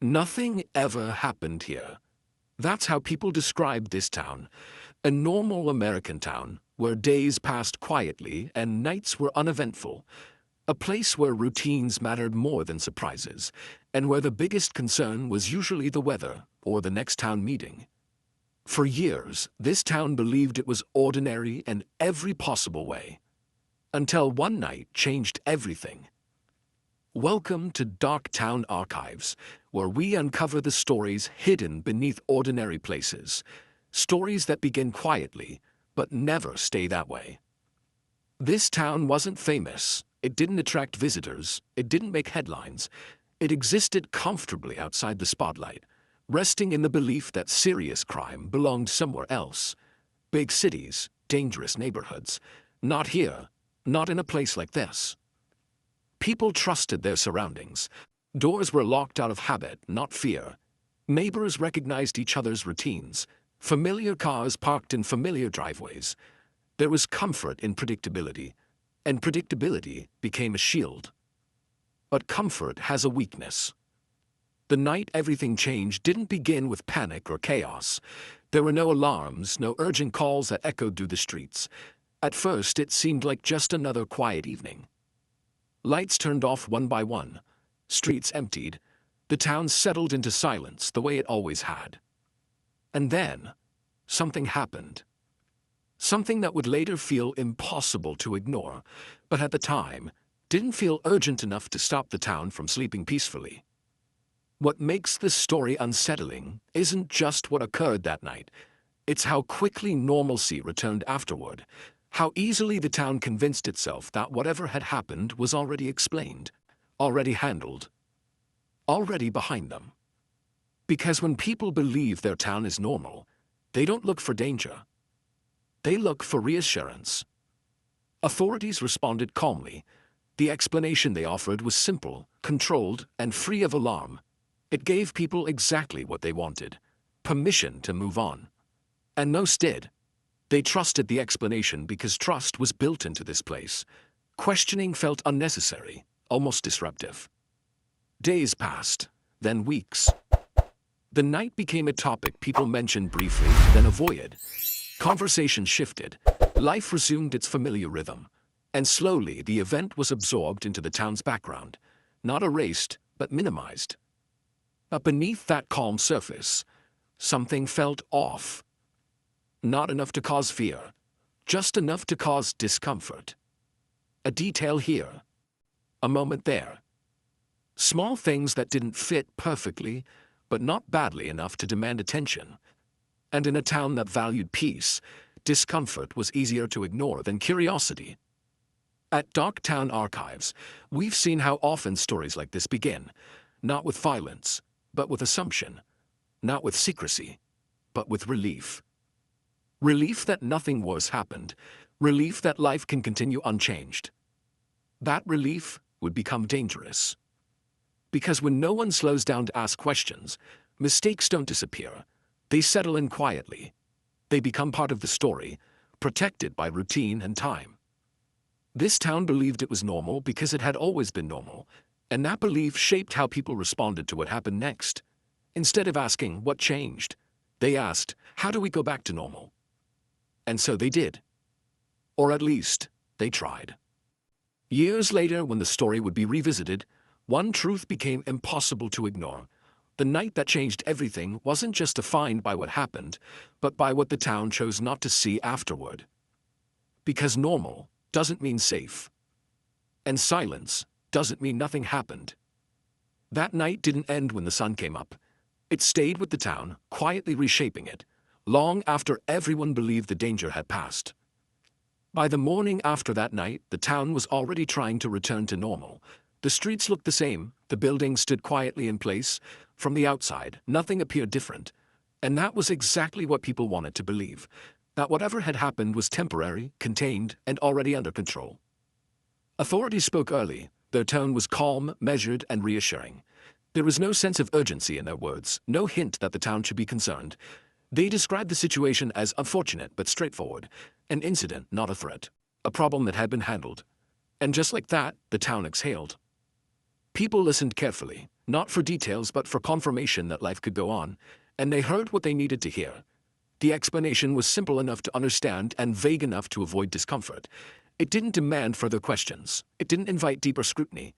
Nothing ever happened here. That's how people described this town. A normal American town where days passed quietly and nights were uneventful. A place where routines mattered more than surprises, and where the biggest concern was usually the weather or the next town meeting. For years, this town believed it was ordinary in every possible way. Until one night changed everything. Welcome to Dark Town Archives, where we uncover the stories hidden beneath ordinary places. Stories that begin quietly, but never stay that way. This town wasn't famous. It didn't attract visitors. It didn't make headlines. It existed comfortably outside the spotlight, resting in the belief that serious crime belonged somewhere else. Big cities, dangerous neighborhoods. Not here, not in a place like this. People trusted their surroundings. Doors were locked out of habit, not fear. Neighbors recognized each other's routines. Familiar cars parked in familiar driveways. There was comfort in predictability, and predictability became a shield. But comfort has a weakness. The night everything changed didn't begin with panic or chaos. There were no alarms, no urgent calls that echoed through the streets. At first, it seemed like just another quiet evening. Lights turned off one by one. Streets emptied. The town settled into silence the way it always had. And then, something happened. Something that would later feel impossible to ignore, but at the time, didn't feel urgent enough to stop the town from sleeping peacefully. What makes this story unsettling isn't just what occurred that night. It's how quickly normalcy returned afterward. How easily the town convinced itself that whatever had happened was already explained, already handled, already behind them. Because when people believe their town is normal, they don't look for danger. They look for reassurance. Authorities responded calmly. The explanation they offered was simple, controlled, and free of alarm. It gave people exactly what they wanted: permission to move on. And most did. They trusted the explanation because trust was built into this place. Questioning felt unnecessary, almost disruptive. Days passed, then weeks. The night became a topic people mentioned briefly, then avoided. Conversation shifted. Life resumed its familiar rhythm. And slowly, the event was absorbed into the town's background. Not erased, but minimized. But beneath that calm surface, something felt off. Not enough to cause fear, just enough to cause discomfort. A detail here, a moment there. Small things that didn't fit perfectly, but not badly enough to demand attention. And in a town that valued peace, discomfort was easier to ignore than curiosity. At Dark Town Archives, we've seen how often stories like this begin, not with violence, but with assumption, not with secrecy, but with relief. Relief that nothing worse happened, relief that life can continue unchanged. That relief would become dangerous. Because when no one slows down to ask questions, mistakes don't disappear. They settle in quietly. They become part of the story, protected by routine and time. This town believed it was normal because it had always been normal, and that belief shaped how people responded to what happened next. Instead of asking, what changed? They asked, how do we go back to normal? And so they did. Or at least, they tried. Years later, when the story would be revisited, one truth became impossible to ignore. The night that changed everything wasn't just defined by what happened, but by what the town chose not to see afterward. Because normal doesn't mean safe. And silence doesn't mean nothing happened. That night didn't end when the sun came up. It stayed with the town, quietly reshaping it, long after everyone believed the danger had passed. By the morning after that night, the town was already trying to return to normal. The streets looked the same, the buildings stood quietly in place. From the outside, nothing appeared different. And that was exactly what people wanted to believe, that whatever had happened was temporary, contained, and already under control. Authorities spoke early. Their tone was calm, measured, and reassuring. There was no sense of urgency in their words, no hint that the town should be concerned. They described the situation as unfortunate but straightforward, an incident, not a threat, a problem that had been handled. And just like that, the town exhaled. People listened carefully. not for details but for confirmation that life could go on, and they heard what they needed to hear. The explanation was simple enough to understand and vague enough to avoid discomfort. It didn't demand further questions. It didn't invite deeper scrutiny.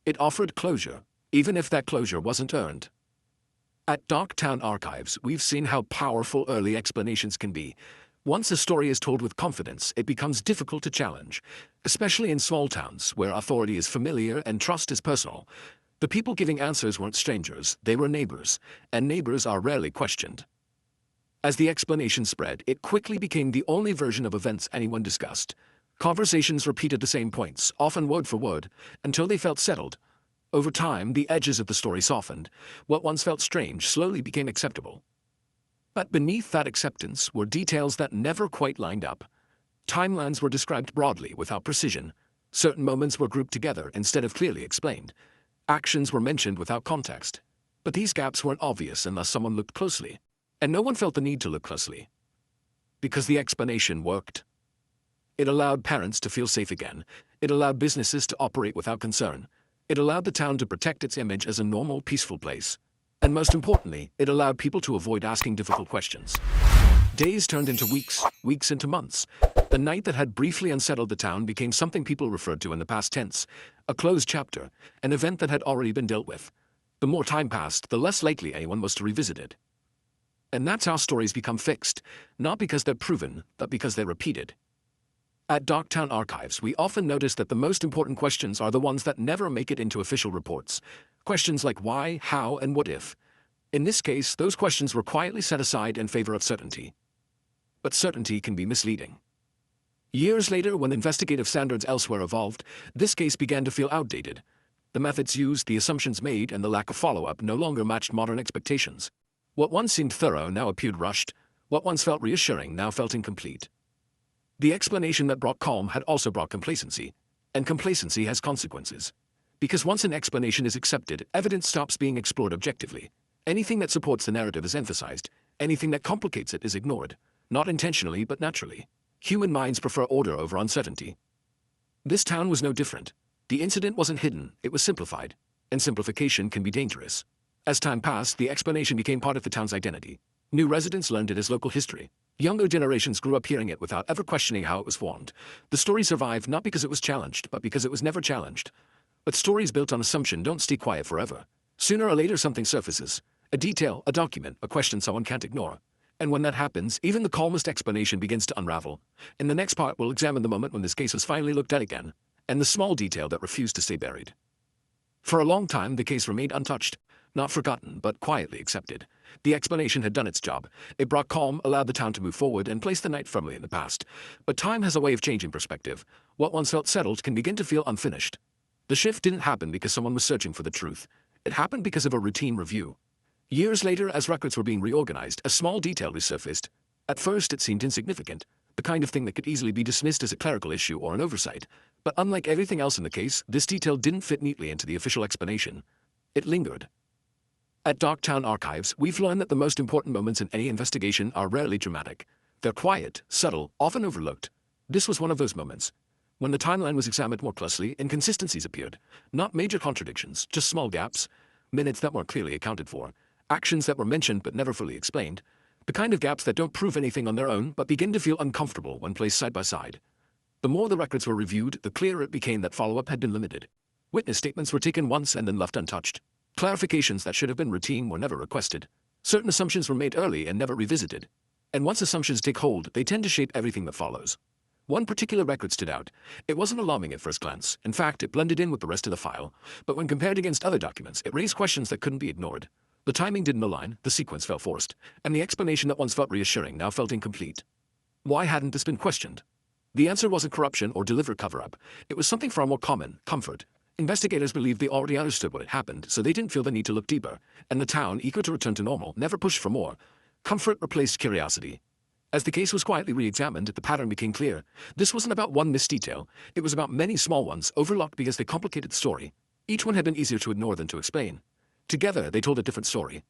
It offered closure, even if that closure wasn't earned. At Darktown Archives, we've seen how powerful early explanations can be. Once a story is told with confidence, it becomes difficult to challenge, especially in small towns where authority is familiar and trust is personal. The people giving answers weren't strangers, they were neighbors, and neighbors are rarely questioned. As the explanation spread, it quickly became the only version of events anyone discussed. Conversations repeated the same points, often word for word, until they felt settled. Over time, the edges of the story softened. What once felt strange slowly became acceptable. But beneath that acceptance were details that never quite lined up. Timelines were described broadly without precision. Certain moments were grouped together instead of clearly explained. Actions were mentioned without context. But these gaps weren't obvious unless someone looked closely. And no one felt the need to look closely. Because the explanation worked. It allowed parents to feel safe again. It allowed businesses to operate without concern. It allowed the town to protect its image as a normal, peaceful place. And most importantly, it allowed people to avoid asking difficult questions. Days turned into weeks, weeks into months. The night that had briefly unsettled the town became something people referred to in the past tense, a closed chapter, an event that had already been dealt with. The more time passed, the less likely anyone was to revisit it. And that's how stories become fixed, not because they're proven, but because they're repeated. At Darktown Archives, we often notice that the most important questions are the ones that never make it into official reports. Questions like why, how, and what if. In this case, those questions were quietly set aside in favor of certainty. But certainty can be misleading. Years later, when investigative standards elsewhere evolved, this case began to feel outdated. The methods used, the assumptions made, and the lack of follow-up no longer matched modern expectations. What once seemed thorough now appeared rushed. What once felt reassuring now felt incomplete. The explanation that brought calm had also brought complacency. And complacency has consequences. Because once an explanation is accepted, evidence stops being explored objectively. Anything that supports the narrative is emphasized. Anything that complicates it is ignored. Not intentionally, but naturally. Human minds prefer order over uncertainty. This town was no different. The incident wasn't hidden, it was simplified. And simplification can be dangerous. As time passed, the explanation became part of the town's identity. New residents learned it as local history. Younger generations grew up hearing it without ever questioning how it was formed. The story survived not because it was challenged, but because it was never challenged. But stories built on assumption don't stay quiet forever. Sooner or later something surfaces. A detail, a document, a question someone can't ignore. And when that happens, even the calmest explanation begins to unravel. In the next part, we'll examine the moment when this case was finally looked at again, and the small detail that refused to stay buried. For a long time, the case remained untouched. Not forgotten, but quietly accepted. The explanation had done its job. It brought calm, allowed the town to move forward, and placed the night firmly in the past. But time has a way of changing perspective. What once felt settled can begin to feel unfinished. The shift didn't happen because someone was searching for the truth. It happened because of a routine review. Years later, as records were being reorganized, a small detail resurfaced. At first, it seemed insignificant, the kind of thing that could easily be dismissed as a clerical issue or an oversight. But unlike everything else in the case, this detail didn't fit neatly into the official explanation. It lingered. At Darktown Archives, we've learned that the most important moments in any investigation are rarely dramatic. They're quiet, subtle, often overlooked. This was one of those moments. When the timeline was examined more closely, inconsistencies appeared. Not major contradictions, just small gaps. Minutes that weren't clearly accounted for. Actions that were mentioned but never fully explained. The kind of gaps that don't prove anything on their own but begin to feel uncomfortable when placed side by side. The more the records were reviewed, the clearer it became that follow-up had been limited. Witness statements were taken once and then left untouched. Clarifications that should have been routine were never requested. Certain assumptions were made early and never revisited. And once assumptions take hold, they tend to shape everything that follows. One particular record stood out. It wasn't alarming at first glance. In fact, it blended in with the rest of the file. But when compared against other documents, it raised questions that couldn't be ignored. The timing didn't align, the sequence felt forced, and the explanation that once felt reassuring now felt incomplete. Why hadn't this been questioned? The answer wasn't corruption or deliberate cover-up. It was something far more common: comfort. Investigators believed they already understood what had happened, so they didn't feel the need to look deeper. And the town, eager to return to normal, never pushed for more. Comfort replaced curiosity. As the case was quietly re-examined, the pattern became clear. This wasn't about one missed detail. It was about many small ones, overlooked because they complicated the story. Each one had been easier to ignore than to explain. Together, they told a different story.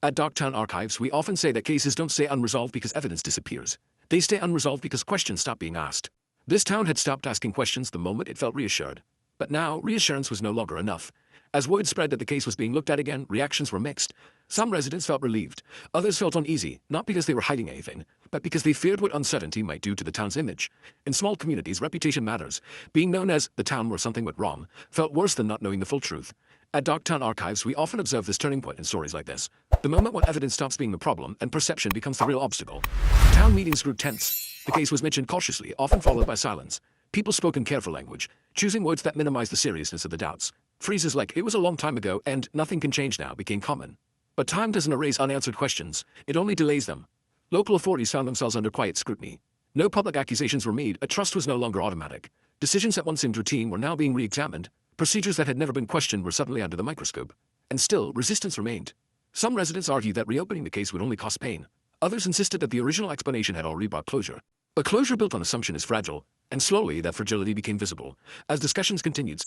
At Darktown Archives, we often say that cases don't stay unresolved because evidence disappears. They stay unresolved because questions stop being asked. This town had stopped asking questions the moment it felt reassured. But now, reassurance was no longer enough. As word spread that the case was being looked at again, reactions were mixed. Some residents felt relieved. Others felt uneasy, not because they were hiding anything, but because they feared what uncertainty might do to the town's image. In small communities, reputation matters. Being known as the town where something went wrong felt worse than not knowing the full truth. At Dogtown Archives, we often observe this turning point in stories like this. The moment when evidence stops being the problem and perception becomes the real obstacle. Town meetings grew tense. The case was mentioned cautiously, often followed by silence. People spoke in careful language, choosing words that minimized the seriousness of the doubts. Phrases like, "it was a long time ago," and "nothing can change now," became common. But time doesn't erase unanswered questions, it only delays them. Local authorities found themselves under quiet scrutiny. No public accusations were made, a trust was no longer automatic. Decisions that once seemed routine were now being re-examined. Procedures that had never been questioned were suddenly under the microscope. And still, resistance remained. Some residents argued that reopening the case would only cause pain. Others insisted that the original explanation had already brought closure. But closure built on assumption is fragile, and slowly that fragility became visible. As discussions continued,